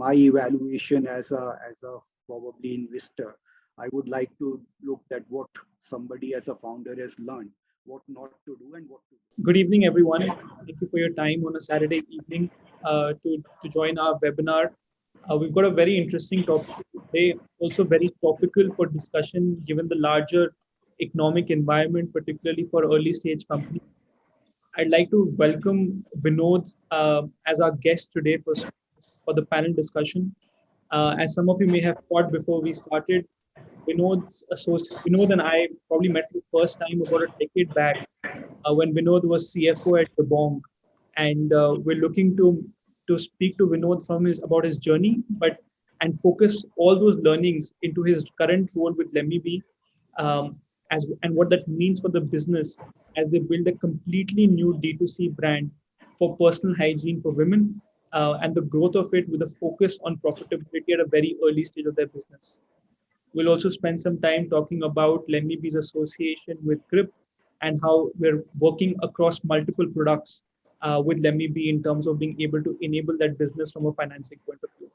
my evaluation as a probably investor, I would like to look at what somebody as a founder has learned, what not to do and what to do. Good evening, everyone. Thank you for your time on a Saturday evening to join our webinar. We've got a very interesting topic today, also very topical for discussion given the larger economic environment, particularly for early stage companies. I'd like to welcome Vinod as our guest today for the panel discussion. As some of you may have thought before we started, Vinod and I probably met for the first time about a decade back when Vinod was CFO at Jabong, and we're looking to speak to Vinod about his journey, and focus all those learnings into his current role with Lemme Be, and what that means for the business as they build a completely new D2C brand for personal hygiene for women, and the growth of it with a focus on profitability at a very early stage of their business. We'll also spend some time talking about Lemme Be's association with Grip and how we're working across multiple products with Lemme Be in terms of being able to enable that business from a financing point of view.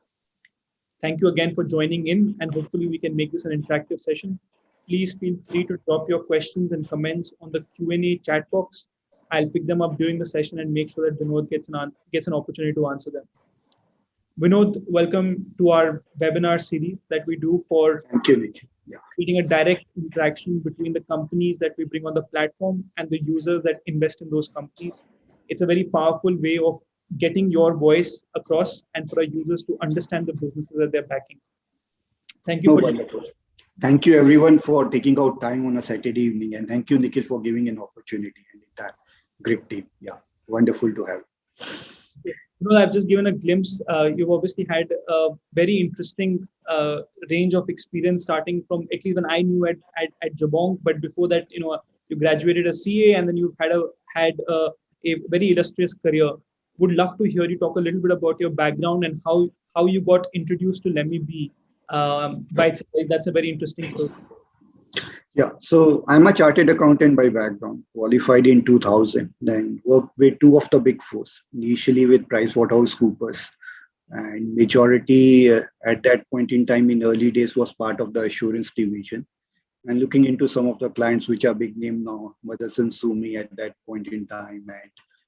Thank you again for joining in, and hopefully we can make this an interactive session. Please feel free to drop your questions and comments on the Q&A chat box. I'll pick them up during the session and make sure that Vinod gets an opportunity to answer them. Vinod, welcome to our webinar series that we do for creating a direct interaction between the companies that we bring on the platform and the users that invest in those companies. It's a very powerful way of getting your voice across and for our users to understand the businesses that they're backing. Thank you. Thank you everyone for taking out time on a Saturday evening, and thank you Nikhil for giving an opportunity and that Grip team. Yeah, wonderful to have. I've just given a glimpse. You've obviously had a very interesting range of experience, starting from at least when I knew at Jabong. But before that, you graduated as CA, and then you've had a very illustrious career. Would love to hear you talk a little bit about your background and how you got introduced to Lemme Be. That's a very interesting story. Yeah, so I'm a chartered accountant by background, qualified in 2000, then worked with two of the big fours, initially with PricewaterhouseCoopers, and majority at that point in time in early days was part of the assurance division. And looking into some of the clients which are big name now, Motherson Sumi at that point in time,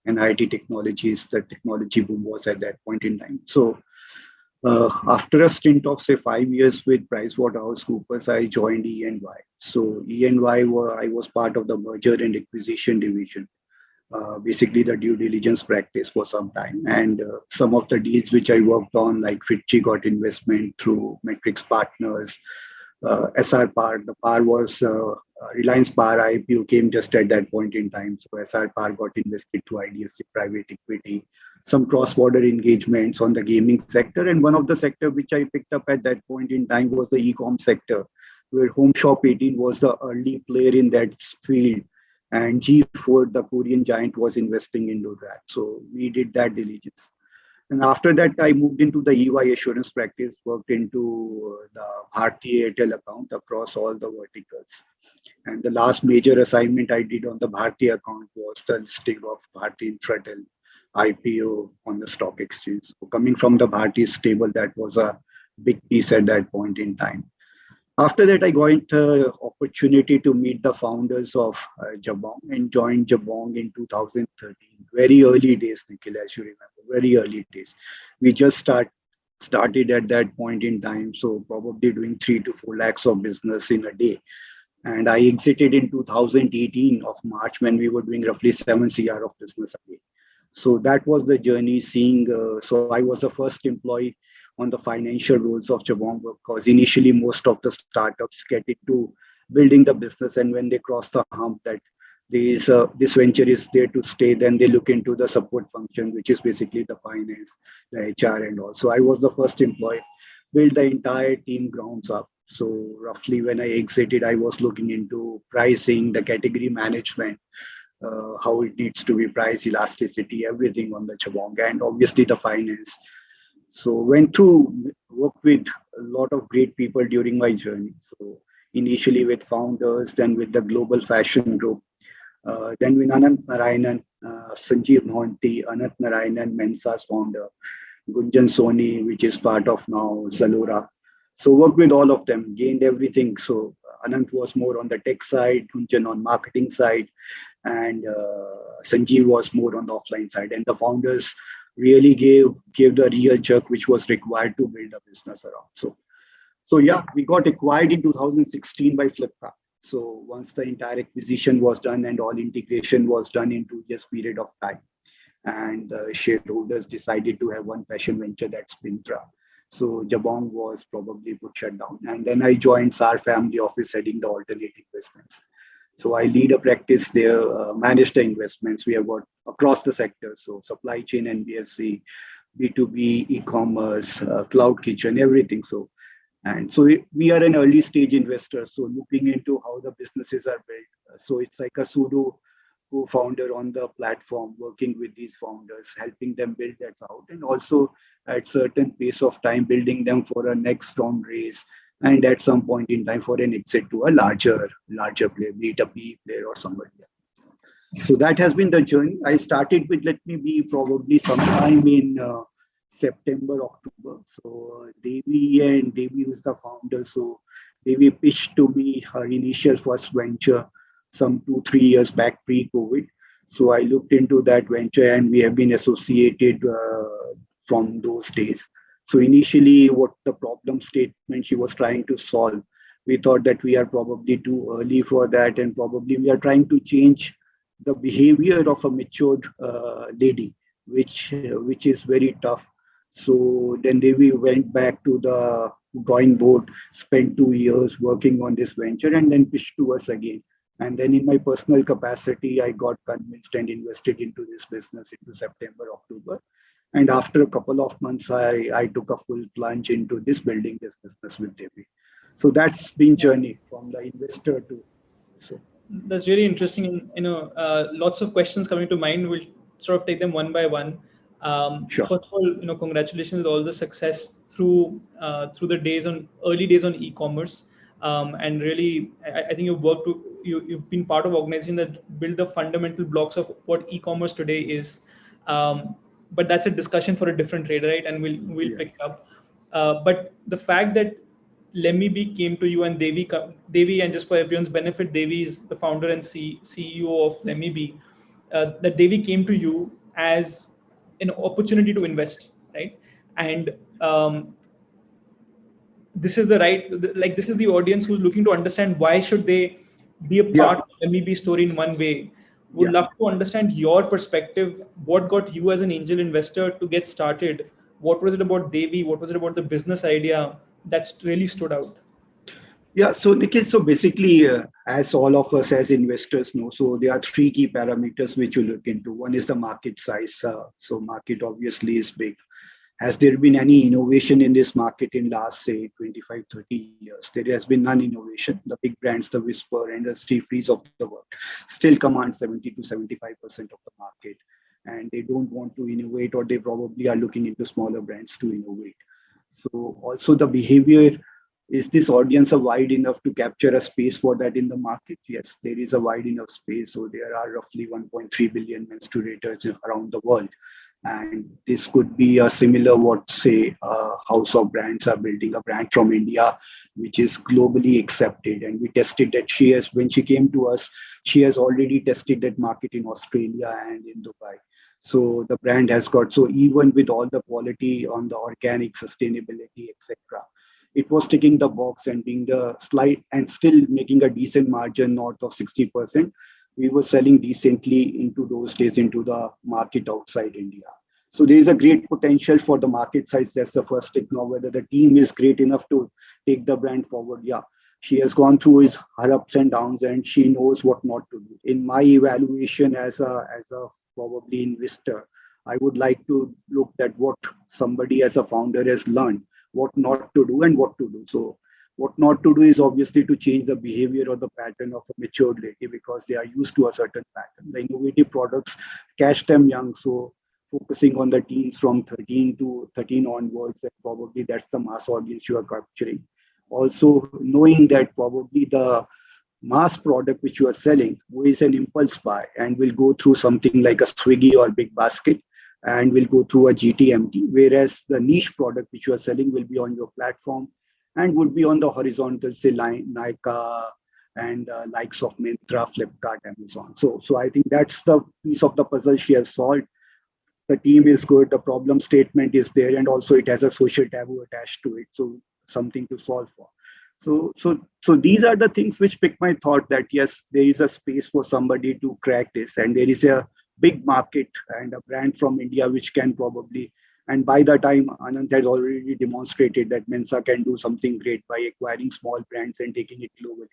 and NIT Technologies, the technology boom was at that point in time. So after a stint of say 5 years with PricewaterhouseCoopers, I joined E&Y. So E&Y I was part of the merger and acquisition division, basically the due diligence practice for some time. And some of the deals which I worked on, like Fitchi got investment through Matrix Partners, SR Par. The Par was Reliance Par IPO came just at that point in time. So SR Par got invested to IDFC Private Equity. Some cross-border engagements on the gaming sector, and one of the sector which I picked up at that point in time was the e-com sector, where Home Shop 18 was the early player in that field, and G4, the Korean giant, was investing into that. So we did that diligence. And after that, I moved into the EY assurance practice, worked into the Bharti Airtel account across all the verticals. And the last major assignment I did on the Bharti account was the listing of Bharti Infratel IPO on the stock exchange. So coming from the Bharti stable, that was a big piece at that point in time. After that, I got the opportunity to meet the founders of Jabong and joined Jabong in 2013. Very early days, Nikhil, as you remember, very early days. We just started at that point in time, so probably doing 3 to 4 lakhs of business in a day. And I exited in 2018 of March when we were doing roughly 7 CR of business a day. So that was the journey, so I was the first employee on the financial roles of Jabong, because initially most of the startups get into building the business, and when they cross the hump that this venture is there to stay, then they look into the support function, which is basically the finance, the HR and all. So I was the first employee, built the entire team grounds up. So roughly when I exited, I was looking into pricing, the category management, how it needs to be priced, elasticity, everything on the Jabong, and obviously the finance. So worked with a lot of great people during my journey. So initially with founders, then with the global fashion group, then with Anant Narayanan, Sanjeev Mohanty, Anant Narayanan, Mensa's founder. Gunjan Soni, which is part of now Zalora. So worked with all of them, gained everything. So Anant was more on the tech side, Gunjan on marketing side, and Sanjeev was more on the offline side. And the founders really gave the real jerk which was required to build a business around. So yeah, we got acquired in 2016 by Flipkart. So once the entire acquisition was done and all integration was done in 2 years period of time, and the shareholders decided to have one fashion venture, that's Pintra. So Jabong was probably put shut down. And then I joined SAR family office heading the alternate investments. So I lead a practice there, manage the investments. We have got across the sectors. So supply chain and BFC, B2B, e-commerce, cloud kitchen, everything. So we are an early stage investor. So looking into how the businesses are built. So it's like a pseudo co-founder on the platform, working with these founders, helping them build that out, and also at certain pace of time, building them for a next round raise, and at some point in time for an exit to a larger player, be it a PE player or somebody else. So that has been the journey. I started with Let Me Be probably sometime in September, October. So Devi was the founder. So Devi pitched to me her initial first venture some 2 3 years back pre-COVID. So I looked into that venture, and we have been associated from those days. So initially, what the problem statement she was trying to solve, we thought that we are probably too early for that, and probably we are trying to change the behavior of a matured lady, which is very tough. So then we went back to the drawing board, spent 2 years working on this venture, and then pitched to us again. And then in my personal capacity, I got convinced and invested into this business into September, October. And after a couple of months, I took a full plunge into this building this business with Devi. So that's been journey from the investor to so. That's really interesting. And, lots of questions coming to mind. We'll sort of take them one by one. Sure. First of all, congratulations with all the success through the early days on e-commerce. And really, I think you've been part of organization that build the fundamental blocks of what e-commerce today is. But that's a discussion for a different trade, right? And we'll pick it up. But the fact that Lemme Be came to you, and Devi, and just for everyone's benefit, Devi is the founder and CEO of Lemme Be. That Devi came to you as an opportunity to invest, right? And this is this is the audience who's looking to understand why should they be a part of Lemme Be story in one way. Would love to understand your perspective. What got you as an angel investor to get started? What was it about Devi? What was it about the business idea that's really stood out? Yeah, so Nikhil, so basically, as all of us as investors know, so there are three key parameters which you look into. One is the market size. So market obviously is big. Has there been any innovation in this market in last, say, 25, 30 years? There has been none innovation. The big brands, the Whisper and the Steve Freeze of the world, still command 70 to 75% of the market. And they don't want to innovate, or they probably are looking into smaller brands to innovate. So also the behavior, is this audience a wide enough to capture a space for that in the market? Yes, there is a wide enough space. So there are roughly 1.3 billion menstruators around the world. And this could be a similar what say house of brands are building a brand from India, which is globally accepted. And we tested that when she came to us, she has already tested that market in Australia and in Dubai. So the brand has got, so even with all the quality on the organic sustainability, etc., it was ticking the box and being the slight and still making a decent margin north of 60%. We were selling decently into those days into the market outside India. So there is a great potential for the market size. That's the first thing. Now, whether the team is great enough to take the brand forward, yeah. She has gone through her ups and downs, and she knows what not to do. In my evaluation as a probably investor, I would like to look at what somebody as a founder has learned, what not to do and what to do. So what not to do is obviously to change the behavior or the pattern of a matured lady, because they are used to a certain pattern. The innovative products catch them young. So focusing on the teens from 13 onwards, and probably that's the mass audience you are capturing. Also knowing that probably the mass product which you are selling, who is an impulse buy and will go through something like a Swiggy or Big Basket, and will go through a GTMT, whereas the niche product which you are selling will be on your platform and would be on the horizontal, say, Nykaa and likes of Myntra, Flipkart, Amazon. So I think that's the piece of the puzzle she has solved. The team is good, the problem statement is there, and also it has a social taboo attached to it, so something to solve for. So these are the things which pick my thought that yes, there is a space for somebody to crack this, and there is a big market and a brand from India which can probably, and by the time Anand has already demonstrated that Mensa can do something great by acquiring small brands and taking it globally.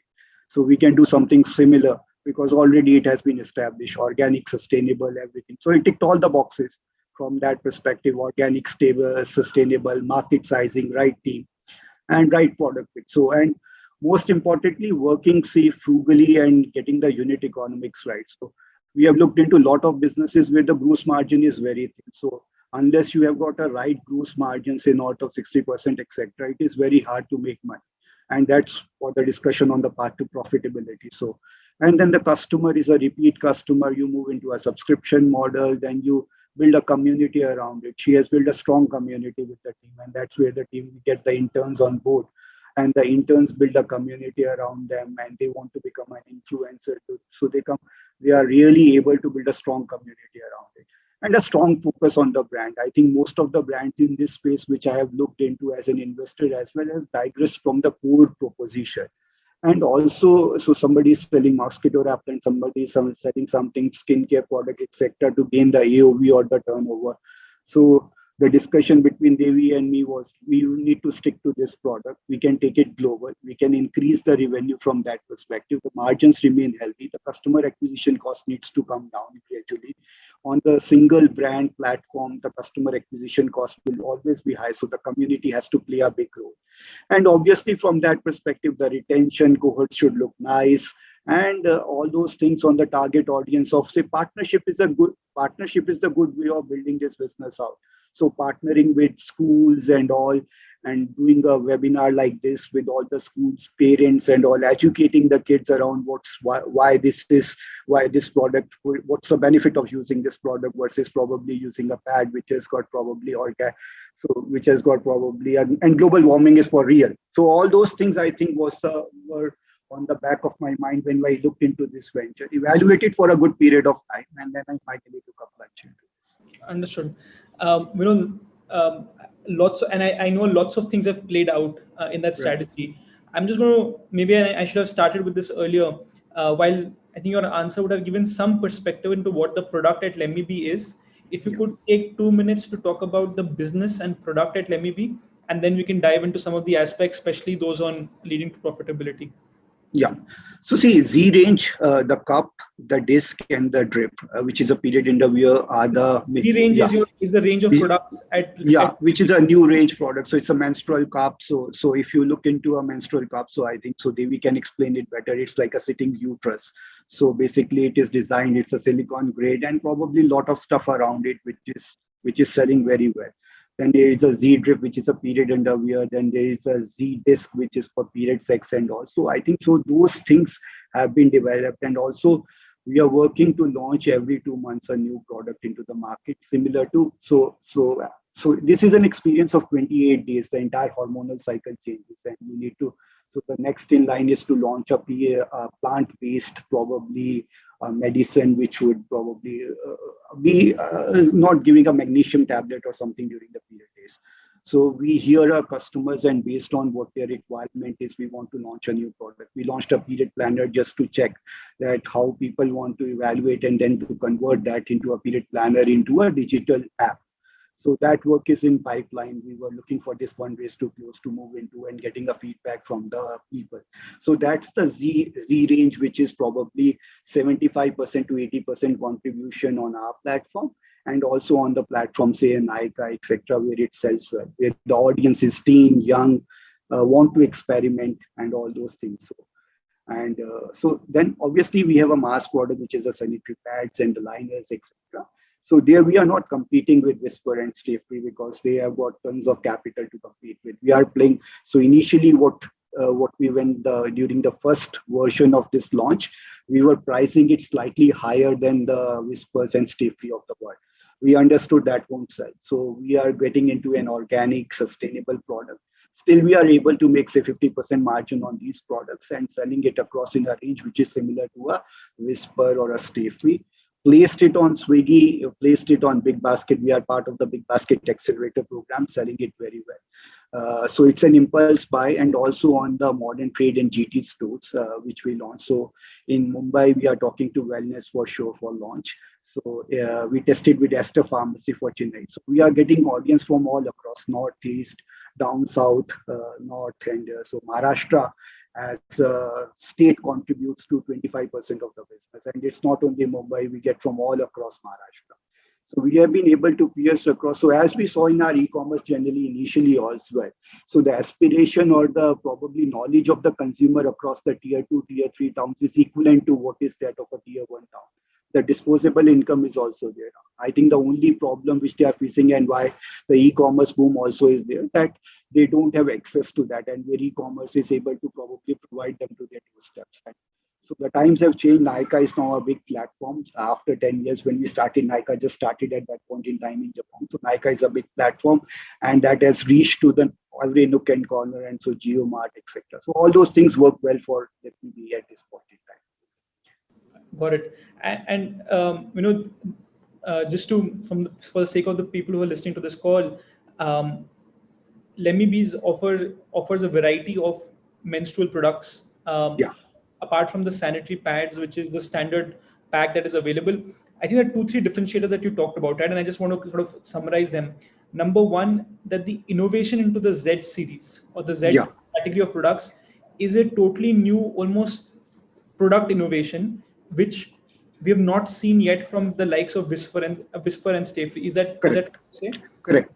So we can do something similar because already it has been established, organic, sustainable, everything. So it ticked all the boxes from that perspective: organic, stable, sustainable, market sizing, right team, and right product fit. So, and most importantly, working, say, frugally and getting the unit economics right. So we have looked into a lot of businesses where the gross margin is very thin. So unless you have got a right gross margin, say north of 60%, etc., it is very hard to make money. And that's for the discussion on the path to profitability. So, and then the customer is a repeat customer. You move into a subscription model, then you build a community around it. She has built a strong community with the team, and that's where the team get the interns on board, and the interns build a community around them, and they want to become an influencer. So they are really able to build a strong community around it, and a strong focus on the brand. I think most of the brands in this space, which I have looked into as an investor as well, as digress from the core proposition. And also, so somebody is selling mosquito repellent, somebody is selling something skincare product, etc., to gain the AOV or the turnover. So the discussion between Devi and me was, we need to stick to this product. We can take it global. We can increase the revenue from that perspective. The margins remain healthy. The customer acquisition cost needs to come down gradually. On the single brand platform, the customer acquisition cost will always be high. So the community has to play a big role. And obviously, from that perspective, the retention cohort should look nice, and all those things on the target audience of, say, partnership is the good way of building this business out. So partnering with schools and all, and doing a webinar like this with all the schools parents and all, educating the kids around why this product, what's the benefit of using this product versus probably using a pad which has got probably and global warming is for real. So all those things I think were on the back of my mind when I looked into this venture, evaluated for a good period of time, and then I finally took a plunge into this. Understood. You know, and I know lots of things have played out in that Right. strategy. I'm just going to, maybe I should have started with this earlier. While I think your answer would have given some perspective into what the product at Lemme Be is. If you Yeah. could take 2 minutes to talk about the business and product at Lemme Be, and then we can dive into some of the aspects, especially those on leading to profitability. Yeah. So see, Z range, the cup, the disc, and the drip, which is a period interview, are the The range yeah. is the range of products Yeah, at which is a new range product. So it's a menstrual cup. So if you look into a menstrual cup, so I think so we can explain it better. It's like a sitting uterus. So basically, it is designed. It's a silicon grade, and probably a lot of stuff around it, which is selling very well. Then there is a Z drip, which is a period underwear. Then there is a Z disc, which is for period sex and also. I think so. Those things have been developed, and also we are working to launch every 2 months a new product into the market, similar to so this is an experience of 28 days. The entire hormonal cycle changes, and you need to. So the next in line is to launch a plant-based, probably medicine, which would probably be not giving a magnesium tablet or something during the period days. So we hear our customers, and based on what their requirement is, we want to launch a new product. We launched a period planner just to check that how people want to evaluate, and then to convert that into a period planner into a digital app. So that work is in pipeline. We were looking for this fundraise to close to move into and getting a feedback from the people. So that's the Z range, which is probably 75% to 80% contribution on our platform, and also on the platform, say Nykaa, etc., where it sells well, where the audience is teen, young, want to experiment, and all those things. So then obviously we have a mass product, which is the sanitary pads and the liners, etc. So there we are not competing with Whisper and Stay Free because they have got tons of capital to compete with. We are playing. So initially what what we went during the first version of this launch, we were pricing it slightly higher than the Whispers and Stay Free of the world. We understood that won't sell. So we are getting into an organic, sustainable product. Still, we are able to make, say, 50% margin on these products and selling it across in a range which is similar to a Whisper or a Stay Free. Placed it on Swiggy, placed it on Big Basket. We are part of the Big Basket Accelerator program, selling it very well. So it's an impulse buy, and also on the modern trade and GT stores, which we launched. So in Mumbai, we are talking to Wellness for sure for launch. So we tested with Esther Pharmacy for Chennai. So we are getting audience from all across Northeast, down South, North, and so Maharashtra as a state contributes to 25% of the business. And it's not only Mumbai, we get from all across Maharashtra. So we have been able to pierce across. So as we saw in our e-commerce generally initially also, so the aspiration or the probably knowledge of the consumer across the tier 2, tier 3 towns is equivalent to what is that of a tier 1 town. The disposable income is also there. I think the only problem which they are facing and why the e-commerce boom also is there, that they don't have access to that, and where e-commerce is able to probably provide them to their doorsteps. So the times have changed. Nykaa is now a big platform. After 10 years, when we started, Nykaa just started at that point in time in Japan. So Nykaa is a big platform, and that has reached to the every nook and corner, and so JioMart, etc. So all those things work well for Lemme Be at this point in time. Got it. And just to for the sake of the people who are listening to this call, Lemme Be's offers a variety of menstrual products. Apart from the sanitary pads, which is the standard pack that is available, I think there are 2-3 differentiators that you talked about, right? And I just want to sort of summarize them. Number one, that the innovation into the Z series or the Z category of products is a totally new, almost product innovation, which we have not seen yet from the likes of Whisper and Stay Free. Is that fair to say? Correct.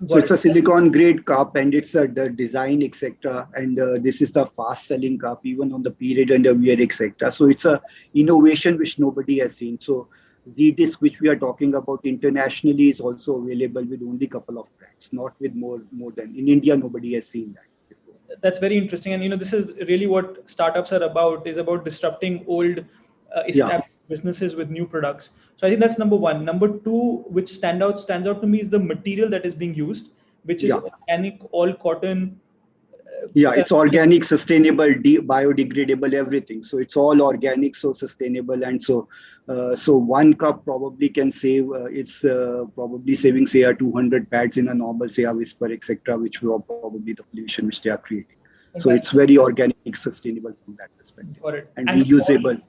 So it's a silicon grade cup, and it's the design, etc. And this is the fast selling cup, even on the period underwear, etc. So it's a innovation which nobody has seen. So Z-Disc, which we are talking about internationally, is also available with only a couple of brands, not with more than in India. Nobody has seen that. That's very interesting, and this is really what startups are about. Is about disrupting old established businesses with new products. So I think that's number one. Number two, which stands out to me, is the material that is being used, which is organic, all cotton. It's organic, sustainable, biodegradable, everything. So it's all organic, so sustainable, and so one cup probably can save. It's probably saving, say, 200 pads in a normal, say, a Whisper, etc., which will probably the pollution which they are creating. So it's very organic, sustainable from that perspective, and reusable.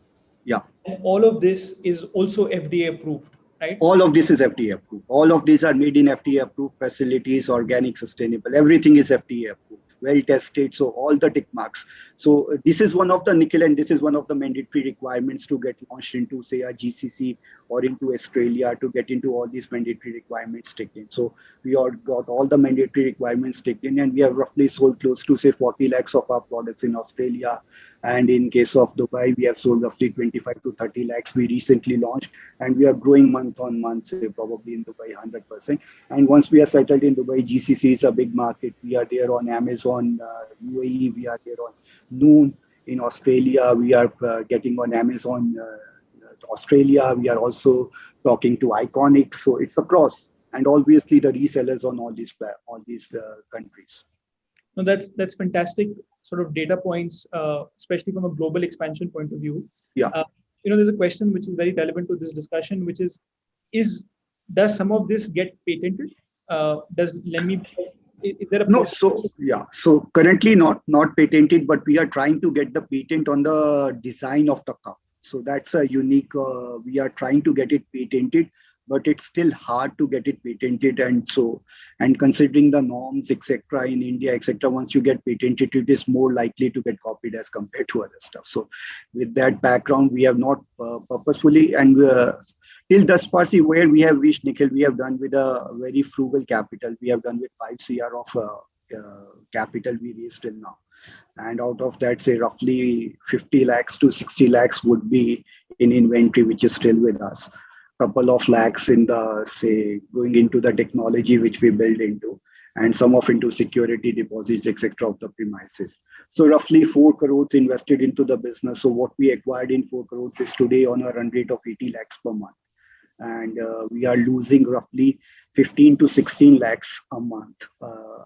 And all of this is also FDA approved, right? All of this is FDA approved. All of these are made in FDA approved facilities, organic, sustainable. Everything is FDA approved, well tested. So all the tick marks. So this is one of the Nikhil, and this is one of the mandatory requirements to get launched into, say, a GCC or into Australia, to get into all these mandatory requirements taken. So we all got all the mandatory requirements taken, and we have roughly sold close to, say, 40 lakhs of our products in Australia. And in case of Dubai, we have sold roughly 25 to 30 lakhs. We recently launched, and we are growing month on month, say, probably in Dubai 100%. And once we are settled in Dubai, GCC is a big market. We are there on Amazon, UAE, we are there on Noon. In Australia, we are getting on Amazon, Australia. We are also talking to Iconic. So it's across, and obviously the resellers on all these countries. No, that's fantastic sort of data points, especially from a global expansion point of view. There's a question which is very relevant to this discussion, which is does some of this get patented? Does Lemme, is there a no? So currently not patented, but we are trying to get the patent on the design of the cup. So that's a unique. We are trying to get it patented, but it's still hard to get it patented. And considering the norms, etc., in India, etc., once you get patented, it is more likely to get copied as compared to other stuff. So with that background, we have not purposefully, and till thus far, see where we have reached, Nikhil, we have done with a very frugal capital. We have done with 5 CR of capital we raised till now. And out of that, say, roughly 50 lakhs to 60 lakhs would be in inventory, which is still with us. Couple of lakhs in the, say, going into the technology which we build into, and some of into security deposits, etc. of the premises. So roughly 4 crores invested into the business. So what we acquired in 4 crores is today on a run rate of 80 lakhs per month. And we are losing roughly 15 to 16 lakhs a month.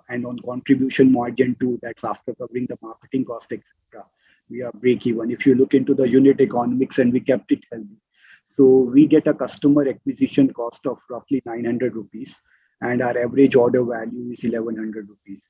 And on contribution margin too, that's after covering the marketing cost, etc. We are break even. If you look into the unit economics, and we kept it healthy. So we get a customer acquisition cost of roughly 900 rupees, and our average order value is 1100 rupees.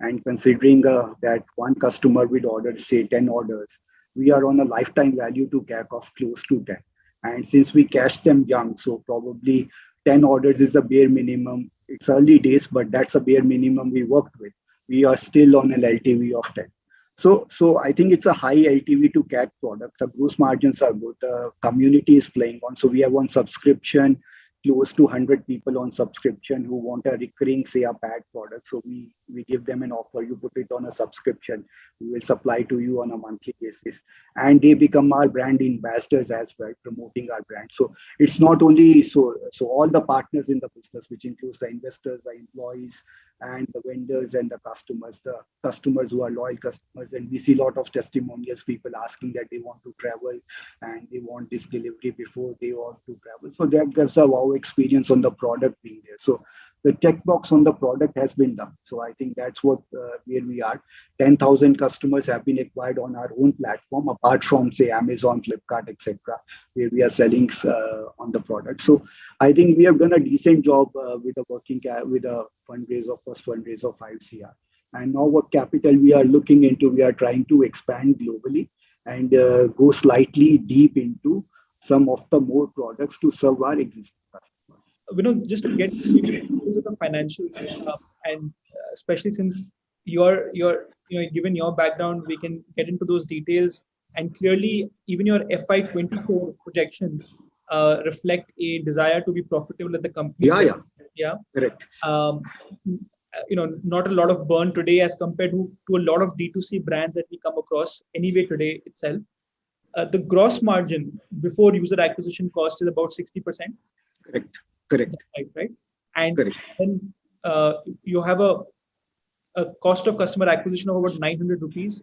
And considering that one customer would order, say, 10 orders, we are on a lifetime value to CAC of close to 10. And since we cash them young, so probably 10 orders is the bare minimum. It's early days, but that's a bare minimum we worked with. We are still on an LTV of 10. So I think it's a high LTV to CAC product. The gross margins are good. The community is playing on. So we have one subscription, close to 100 people on subscription who want a recurring, say, a pad product. So we give them an offer. You put it on a subscription. We will supply to you on a monthly basis. And they become our brand ambassadors as well, promoting our brand. So it's not only so all the partners in the business, which includes the investors, the employees, and the vendors and the customers who are loyal customers. And we see a lot of testimonials, people asking that they want to travel and they want this delivery before they want to travel. So that gives a wow experience on the product being there. So the checkbox on the product has been done. So I think that's what where we are. 10,000 customers have been acquired on our own platform, apart from, say, Amazon, Flipkart, etc., where we are selling on the product. So I think we have done a decent job with a first fundraise of 5 CR. And now what capital we are looking into, we are trying to expand globally and go slightly deep into some of the more products to serve our existing customers. Just to get into the financials, and especially since you're given your background, we can get into those details. And clearly, even your FY24 projections reflect a desire to be profitable at the company. Yeah. Correct. Not a lot of burn today as compared to a lot of D2C brands that we come across anyway today itself. The gross margin before user acquisition cost is about 60%. Correct. Right. And correct. Then you have a cost of customer acquisition of about 900 rupees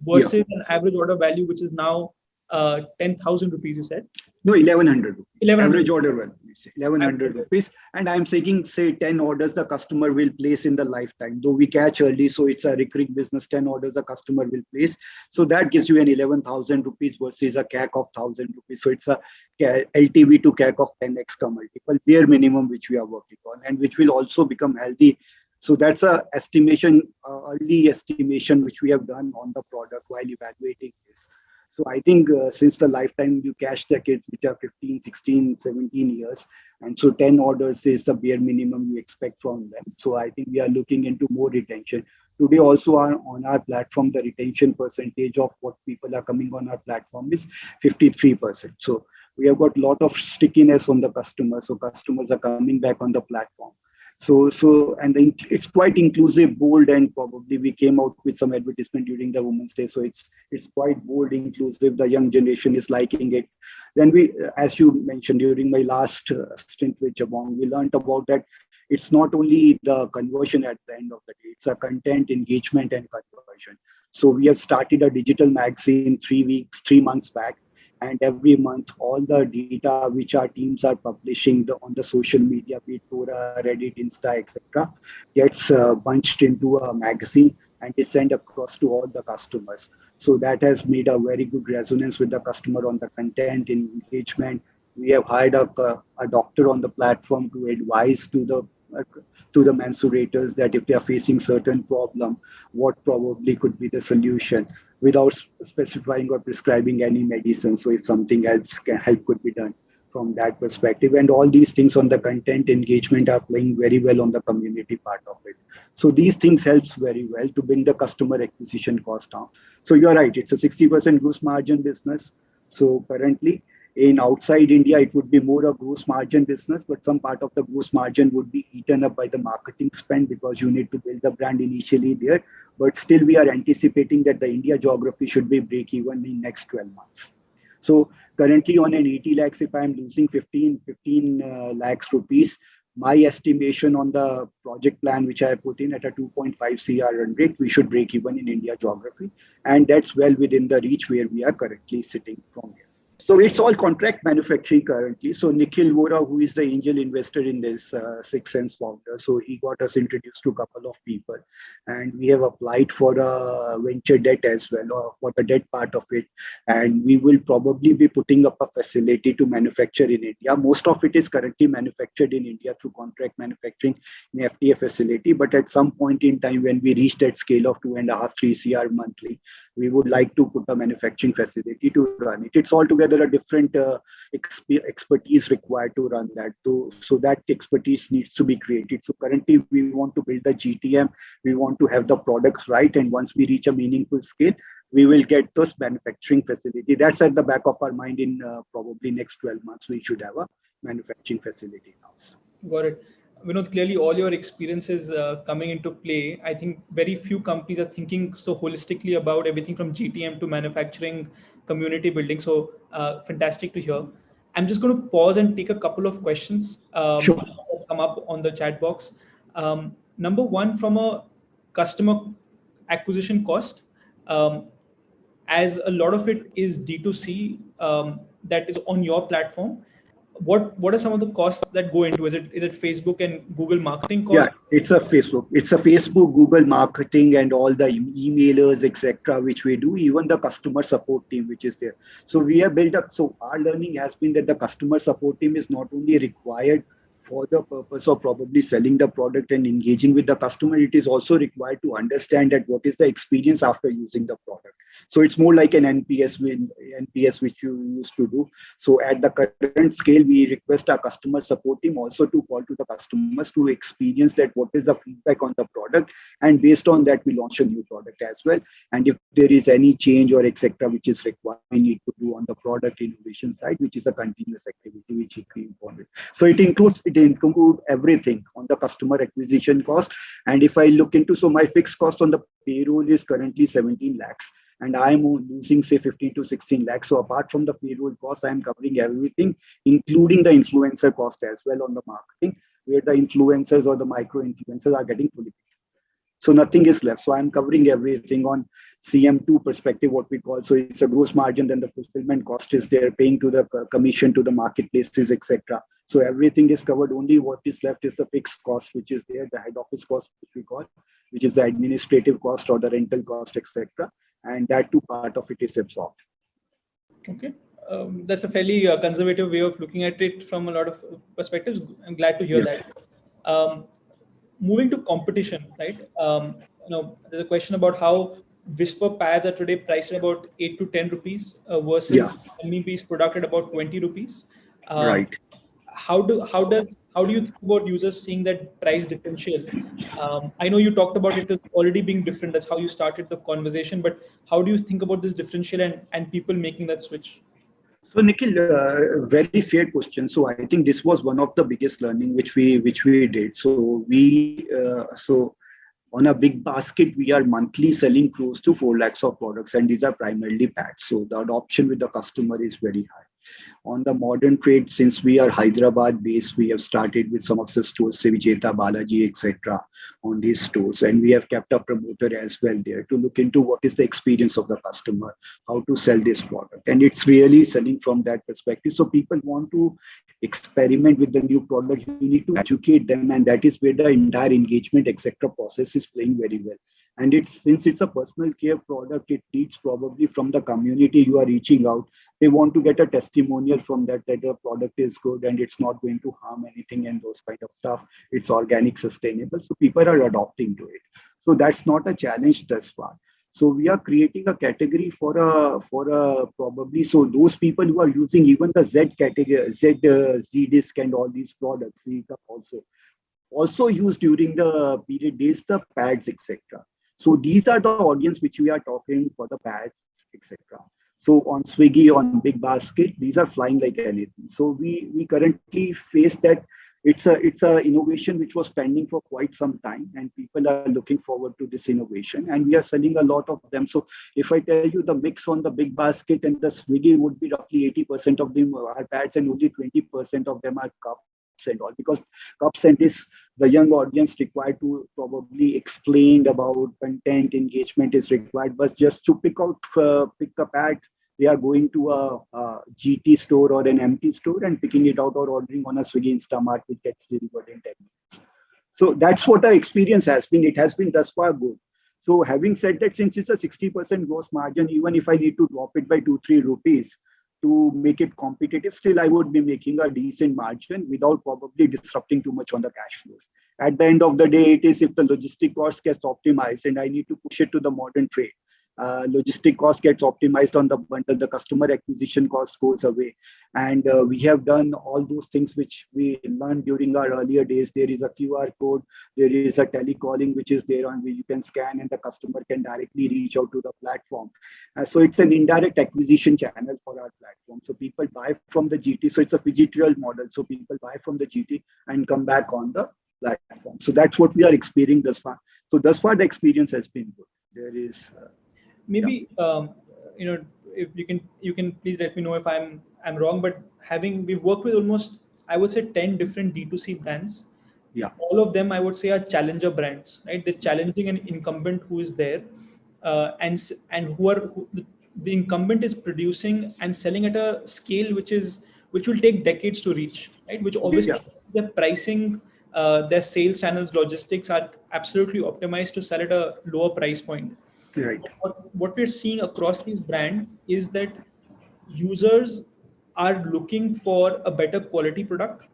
versus an average order value, which is now 10,000 rupees, you said? No, 1100 rupees. 1100. Average order value, 1100 rupees. And I'm saying, say, 10 orders the customer will place in the lifetime. Though we catch early, so it's a recurring business, 10 orders the customer will place. So that gives you an 11,000 rupees versus a CAC of 1,000 rupees. So it's a LTV to CAC of 10x multiple, bare minimum, which we are working on, and which will also become healthy. So that's a estimation, early estimation, which we have done on the product while evaluating this. So I think since the lifetime you cash the kids, which are 15, 16, 17 years, and so 10 orders is the bare minimum you expect from them. So I think we are looking into more retention. Today also on our platform, the retention percentage of what people are coming on our platform is 53%. So we have got a lot of stickiness on the customer. So customers are coming back on the platform. And it's quite inclusive, bold, and probably we came out with some advertisement during the Women's Day. So it's quite bold, inclusive. The young generation is liking it. Then we, as you mentioned during my last stint with Jabong, we learned about that. It's not only the conversion at the end of the day, it's a content engagement and conversion. So we have started a digital magazine 3 months back. And every month, all the data which our teams are publishing on the social media, be it Quora, Reddit, Insta, etc., gets bunched into a magazine and is sent across to all the customers. So that has made a very good resonance with the customer on the content and engagement. We have hired a doctor on the platform to advise to the mensurators that if they are facing certain problem, what probably could be the solution, without specifying or prescribing any medicine. So if something else could be done from that perspective. And all these things on the content engagement are playing very well on the community part of it. So these things helps very well to bring the customer acquisition cost down. So you're right, it's a 60% gross margin business. So currently in outside India, it would be more a gross margin business, but some part of the gross margin would be eaten up by the marketing spend because you need to build the brand initially there. But still, we are anticipating that the India geography should be break even in next 12 months. So currently on an 80 lakhs, if I'm losing 15 lakhs rupees, my estimation on the project plan, which I put in at a 2.5 CR run rate, we should break even in India geography. And that's well within the reach where we are currently sitting from here. So it's all contract manufacturing currently. So Nikhil Vora, who is the angel investor in this Six Sense founder, so he got us introduced to a couple of people, and we have applied for a venture debt as well, or for the debt part of it. And we will probably be putting up a facility to manufacture in India. Most of it is currently manufactured in India through contract manufacturing in FTA facility. But at some point in time, when we reach that scale of 2.5, 3 CR monthly, we would like to put a manufacturing facility to run it. It's altogether a different expertise required to run that. So that expertise needs to be created. So currently, we want to build the GTM. We want to have the products right. And once we reach a meaningful scale, we will get those manufacturing facility. That's at the back of our mind. In probably next 12 months, we should have a manufacturing facility now. Got it. Vinod, clearly all your experiences coming into play. I think very few companies are thinking so holistically about everything from GTM to manufacturing, community building. So fantastic to hear. I'm just going to pause and take a couple of questions Sure. that have come up on the chat box. Number one, from a customer acquisition cost, um, as a lot of it is D2C that is on your platform, what are some of the costs that go into? Is it Facebook and Google marketing Yeah, costs? it's a Facebook. It's a Facebook, Google marketing, and all the emailers, etc., which we do. Even the customer support team, which is there. So we have built up. So our learning has been that the customer support team is not only required for the purpose of probably selling the product and engaging with the customer. It is also required to understand that what is the experience after using the product. So it's more like an NPS which you used to do. So at the current scale, we request our customer support team also to call to the customers to experience that what is the feedback on the product, and based on that, we launch a new product as well. And if there is any change or etc. which is required, we need to do on the product innovation side, which is a continuous activity which we keep on with. So it includes everything on the customer acquisition cost. And if I look into, so my fixed cost on the payroll is currently 17 lakhs, and I'm losing say 15 to 16 lakhs. So apart from the payroll cost, I'm covering everything, including the influencer cost as well on the marketing, where the influencers or the micro influencers are getting fully. So nothing is left. So I'm covering everything on CM2 perspective, what we call. So it's a gross margin, then the fulfillment cost is there, paying to the commission to the marketplaces, etc. So everything is covered. Only what is left is the fixed cost, which is there, the head office cost, which we call, which is the administrative cost or the rental cost, etc. And that too part of it is absorbed. Okay. That's a fairly conservative way of looking at it from a lot of perspectives. I'm glad to hear Yeah. that. Um, Moving to competition, right? There's a question about how Whisper pads are today priced at about 8 to 10 rupees Yeah. versus MEP is product at about 20 rupees. Um, Right. how do you think about users seeing that price differential? I know you talked about it as already being different. That's how you started the conversation. But how do you think about this differential and people making that switch? So Nikhil, very fair question. So I think this was one of the biggest learning which we did. So on a big basket, we are monthly selling close to 4 lakhs of products, and these are primarily pads. So the adoption with the customer is very high. On the modern trade, since we are Hyderabad based, we have started with some of the stores, say Vijeta, Balaji, etc. on these stores. And we have kept a promoter as well there to look into what is the experience of the customer, how to sell this product. And it's really selling from that perspective. So people want to experiment with the new product. You need to educate them. And that is where the entire engagement, etc. process is playing very well. And since it's a personal care product, it needs probably from the community you are reaching out. They want to get a testimonial from that the product is good and it's not going to harm anything and those kind of stuff. It's organic, sustainable. So people are adopting to it. So that's not a challenge thus far. So we are creating a category for a probably, so those people who are using even the Z category, Z disc and all these products, Z Cup also used during the period days, the pads, etc. So these are the audience which we are talking for the pads, etc. So on Swiggy, on Big Basket, these are flying like anything. So we currently face that it's a innovation which was pending for quite some time, and people are looking forward to this innovation, and we are selling a lot of them. So if I tell you the mix on the Big Basket and the Swiggy would be roughly 80% of them are pads and only 20% of them are cups. cups and all, because cups and is the young audience required to probably explain about content, engagement is required, but just to pick up ad, they are going to a GT store or an MT store and picking it out, or ordering on a Swiggy Instamart, which gets delivered in 10 minutes. So that's what our experience has been. It has been thus far good. So having said that, since it's a 60% gross margin, even if I need to drop it by 2-3 rupees to make it competitive, still I would be making a decent margin without probably disrupting too much on the cash flows. At the end of the day, it is if the logistic cost gets optimized and I need to push it to the modern trade, logistic cost gets optimized on the bundle, the customer acquisition cost goes away. And we have done all those things which we learned during our earlier days. There is a QR code, there is a telecalling which is there on which you can scan and the customer can directly reach out to the platform. So it's an indirect acquisition channel for our platform. So people buy from the GT. So it's a phygital model. So people buy from the GT and come back on the platform. So that's what we are experiencing thus far. So thus far the experience has been good. There is Maybe if you can please let me know if I'm wrong, but we've worked with almost, I would say, 10 different D2C brands. yeah. All of them, I would say, are challenger brands, right? They're challenging an incumbent who is there, and the incumbent is producing and selling at a scale which will take decades to reach, right? Which Yeah. obviously their pricing, their sales channels, logistics are absolutely optimized to sell at a lower price point. Right. What we're seeing across these brands is that users are looking for a better quality product,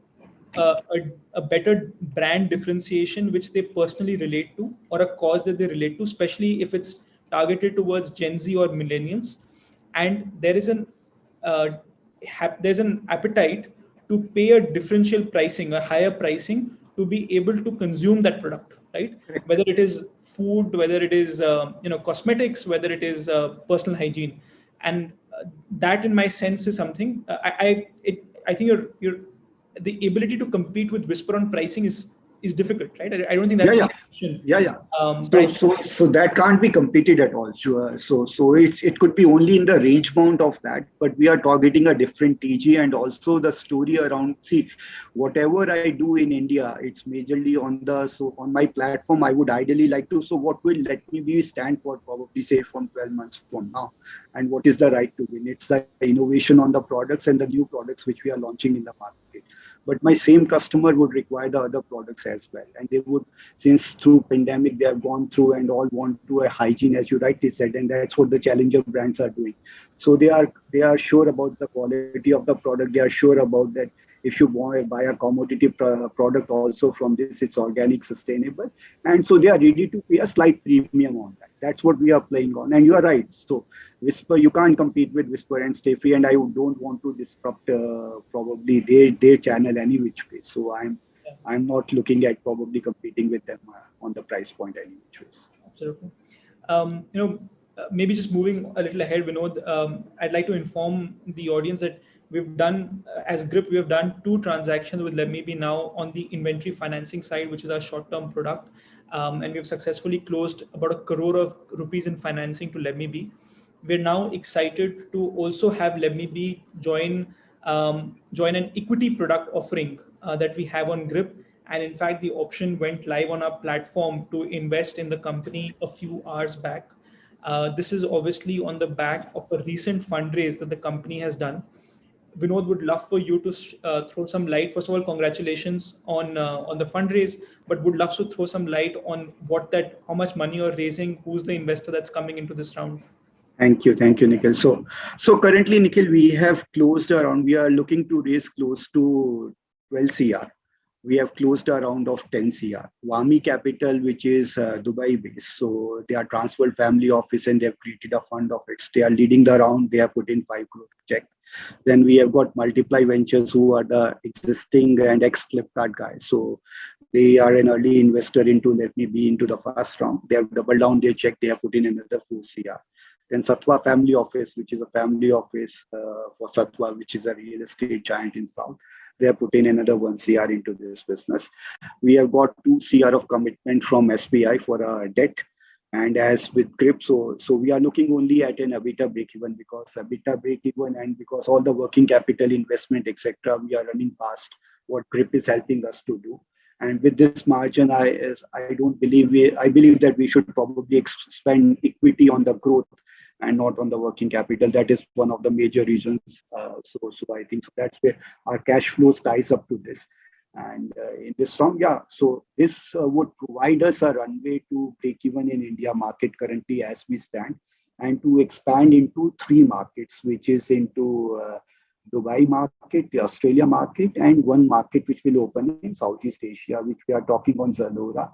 a better brand differentiation which they personally relate to, or a cause that they relate to, especially if it's targeted towards Gen Z or millennials. And uh, there's an appetite to pay a differential pricing, a higher pricing, to be able to consume that product, right? Whether it is food, whether it is cosmetics, whether it is personal hygiene. And that, in my sense, is something I think you're the ability to compete with Whisper on pricing is difficult, right? I don't think Yeah, that's yeah, the question. yeah. But So that can't be competed at all. Sure. So it could be only in the range bound of that, but we are targeting a different TG, and also the story around. See, whatever I do in India, it's majorly on my platform. I would ideally like to. So what will Let Me Be stand for, probably say from 12 months from now, and what is the right to win? It's the innovation on the products and the new products which we are launching in the market. But my same customer would require the other products as well, and they would, since through pandemic they have gone through and all want to a hygiene, as you rightly said, and that's what the challenger brands are doing. So they are sure about the quality of the product. They are sure about that if you buy a commodity product also from this, it's organic, sustainable, and so they are ready to pay a slight premium on that. That's what we are playing on. And you are right. So Whisper, you can't compete with Whisper and Stay Free, and I don't want to disrupt probably their channel any which way. So I'm not looking at probably competing with them on the price point any which ways. absolutely. Maybe just moving a little ahead, Vinod, I'd like to inform the audience that we've done, as Grip, we have done 2 transactions with Lemme Be now on the inventory financing side, which is our short-term product. And we've successfully closed about 1 crore of rupees in financing to Lemme Be. We're now excited to also have Lemme Be join an equity product offering that we have on Grip. And in fact, the option went live on our platform to invest in the company a few hours back. This is obviously on the back of a recent fundraise that the company has done. Vinod, would love for you to throw some light. First of all, congratulations on the fundraise, but would love to throw some light on how much money you're raising, who's the investor that's coming into this round. Thank you, Nikhil. So currently, Nikhil, we are looking to raise close to 12 CR. We have closed a round of 10 CR. Wami Capital, which is Dubai based. So they are transferred family office and they have created a fund of it. They are leading the round. They have put in 5 crore check. Then we have got Multiply Ventures, who are the existing and ex-Flipkart guys. So they are an early investor into Let Me Be into the first round. They have doubled down their check. They have put in another 4 CR. Then Satwa Family Office, which is a family office for Satwa, which is a real estate giant in South. They have put in another 1 CR into this business. We have got 2 CR of commitment from SBI for a debt. And as with Grip, so we are looking only at an EBITDA break-even, because EBITDA break-even and because all the working capital investment, etc., we are running past what grip is helping us to do. And with this margin, I believe that we should probably spend equity on the growth and not on the working capital. That is one of the major reasons. So I think that's where our cash flows ties up to this. And in this song, so this would provide us a runway to break even in India market currently as we stand, and to expand into three markets, which is into Dubai market, the Australia market, and one market which will open in Southeast Asia, which we are talking on Zalora,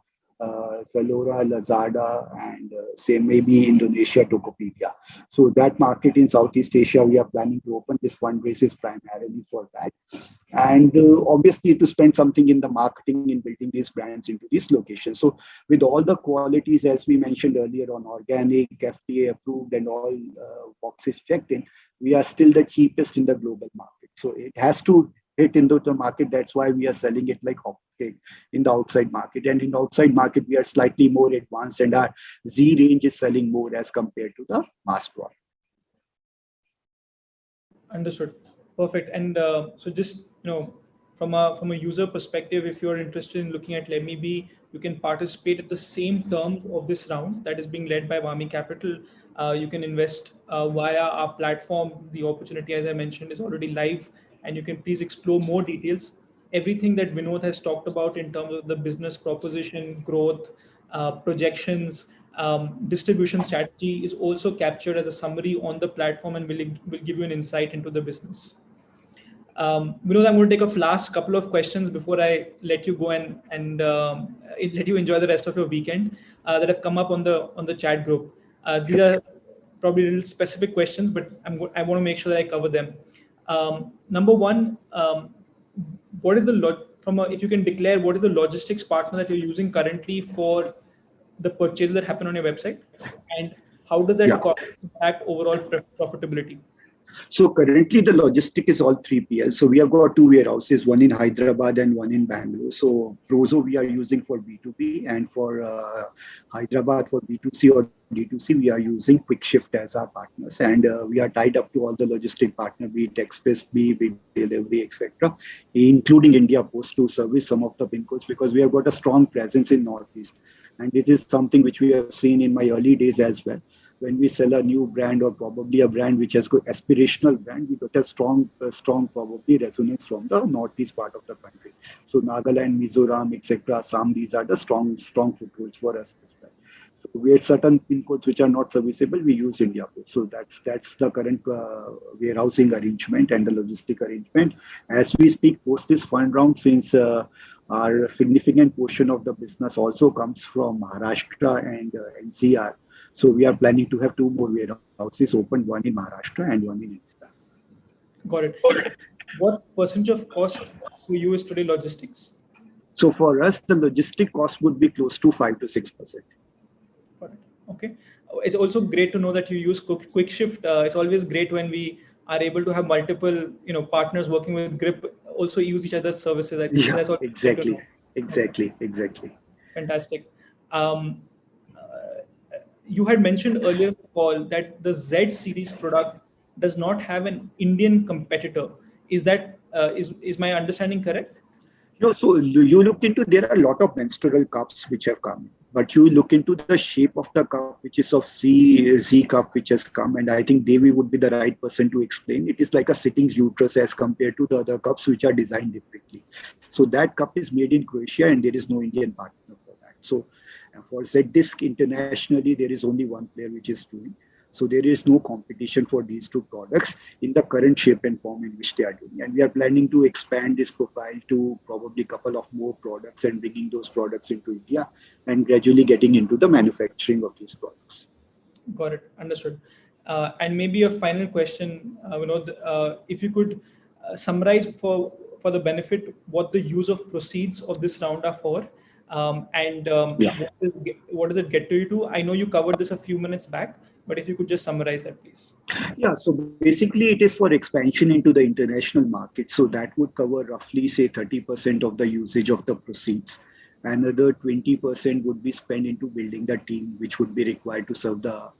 Lazada, and say maybe Indonesia, Tokopedia. So that market in Southeast Asia, we are planning to open. This fundraise is primarily for that. And obviously to spend something in the marketing in building these brands into these locations. So with all the qualities, as we mentioned earlier on organic, FDA approved, and all boxes checked in, we are still the cheapest in the global market. So it has to hit into the market. That's why we are selling it like hotcake in the outside market. And in the outside market, we are slightly more advanced, and our Z range is selling more as compared to the mass product. Understood. Perfect. And so just, from a user perspective, if you're interested in looking at Lemme Be, you can participate at the same terms of this round that is being led by Wami Capital. You can invest via our platform. The opportunity, as I mentioned, is already live, and you can please explore more details. Everything that Vinod has talked about in terms of the business proposition, growth, projections, distribution strategy is also captured as a summary on the platform, and will give you an insight into the business. Vinod, I'm going to take a last couple of questions before I let you go and let you enjoy the rest of your weekend that have come up on the chat group. These are probably little specific questions, but I want to make sure that I cover them. Number one, what is if you can declare, what is the logistics partner that you're using currently for the purchases that happen on your website, and how does that impact overall profitability? So currently the logistic is all 3PL. So we have got two warehouses, one in Hyderabad and one in Bangalore. So Prozo we are using for B2B, and for Hyderabad for B2C or D2C, we are using QuickShift as our partners. And we are tied up to all the logistic partners, be it Express, be it Delivery, etc., including India Post to service some of the pin codes, because we have got a strong presence in Northeast. And it is something which we have seen in my early days as well. When we sell a new brand, or probably a brand which has got aspirational brand, we got a strong probably resonance from the northeast part of the country. So Nagaland, Mizoram, etc., Assam, these are the strong footholds for us as well. So we had certain pin codes which are not serviceable, we use India Post. So that's the current warehousing arrangement and the logistic arrangement. As we speak, post this fund round, since our significant portion of the business also comes from Maharashtra and NCR. So we are planning to have two more warehouses opened, one in Maharashtra and one in NCR. Got it. What percentage of cost for you is today logistics? So for us, the logistic cost would be close to 5 to 6%. Got it. Okay. It's also great to know that you use QuickShift. It's always great when we are able to have multiple, partners working with Grip also use each other's services. I think that's all. Exactly. Fantastic. You had mentioned earlier, Paul, that the Z series product does not have an Indian competitor. Is that is my understanding correct? No, so you look into, there are a lot of menstrual cups which have come, but you look into the shape of the cup, which is of Z cup, which has come, and I think Devi would be the right person to explain. It is like a sitting uterus as compared to the other cups which are designed differently. So that cup is made in Croatia, and there is no Indian partner for that. So for Z-Disc internationally, there is only one player which is doing. So there is no competition for these two products in the current shape and form in which they are doing. And we are planning to expand this profile to probably a couple of more products and bringing those products into India and gradually getting into the manufacturing of these products. Got it. Understood. And maybe a final question, Vinod, if you could summarize for the benefit what the use of proceeds of this round are for. What does it get to you to? I know you covered this a few minutes back, but if you could just summarize that, please. Yeah, so basically it is for expansion into the international market. So that would cover roughly, say, 30% of the usage of the proceeds. Another 20% would be spent into building the team, which would be required to serve the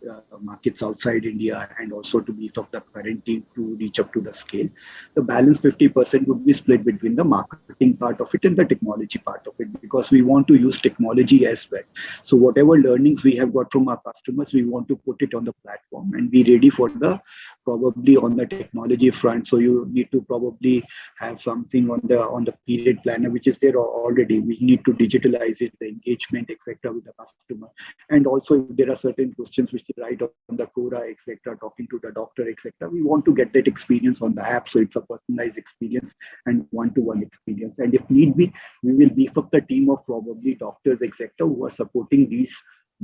markets outside India and also to beef up the current team to reach up to the scale. The balance 50% would be split between the marketing part of it and the technology part of it, because we want to use technology as well. So whatever learnings we have got from our customers, we want to put it on the platform and be ready for the probably on the technology front. So you need to probably have something on the period planner, which is there already. We need to digitalize it, the engagement, etc., with the customer. And also, if there are certain questions which you write on the Quora, etc., talking to the doctor, etc., we want to get that experience on the app. So it's a personalized experience and one-to-one experience. And if need be, we will beef up the team of probably doctors, etc., who are supporting these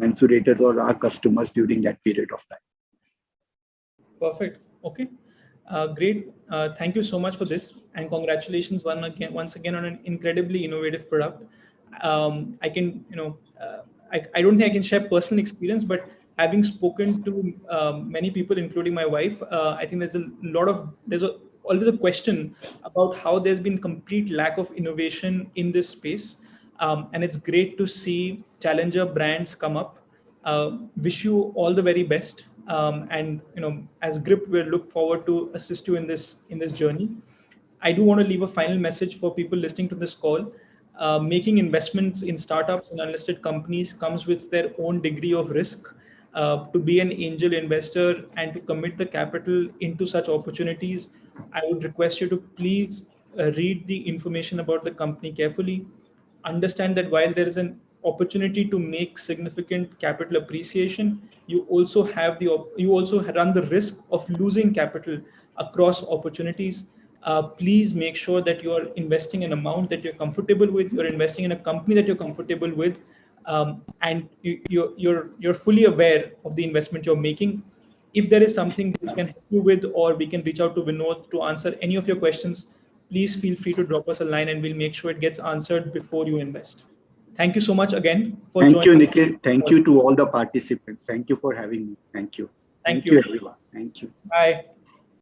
mensurators or our customers during that period of time. Perfect. Okay. Great. Thank you so much for this, and congratulations once again on an incredibly innovative product. I can, I don't think I can share personal experience, but having spoken to many people, including my wife, I think there's always a question about how there's been complete lack of innovation in this space, and it's great to see challenger brands come up. Wish you all the very best. And as Grip, we look forward to assist you in this journey. I do want to leave a final message for people listening to this call. Making investments in startups and unlisted companies comes with their own degree of risk. To be an angel investor and to commit the capital into such opportunities, I would request you to please read the information about the company carefully. Understand that while there is an opportunity to make significant capital appreciation, you also run the risk of losing capital across opportunities. Please make sure that you are investing an amount that you're comfortable with. You're investing in a company that you're comfortable with, and you're fully aware of the investment you're making. If there is something we can help you with, or we can reach out to Vinod to answer any of your questions, please feel free to drop us a line, and we'll make sure it gets answered before you invest. Thank you so much again for joining. Thank you, Nikhil. Thank you to all the participants. Thank you for having me. Thank you. Thank you, everyone. Thank you. Bye.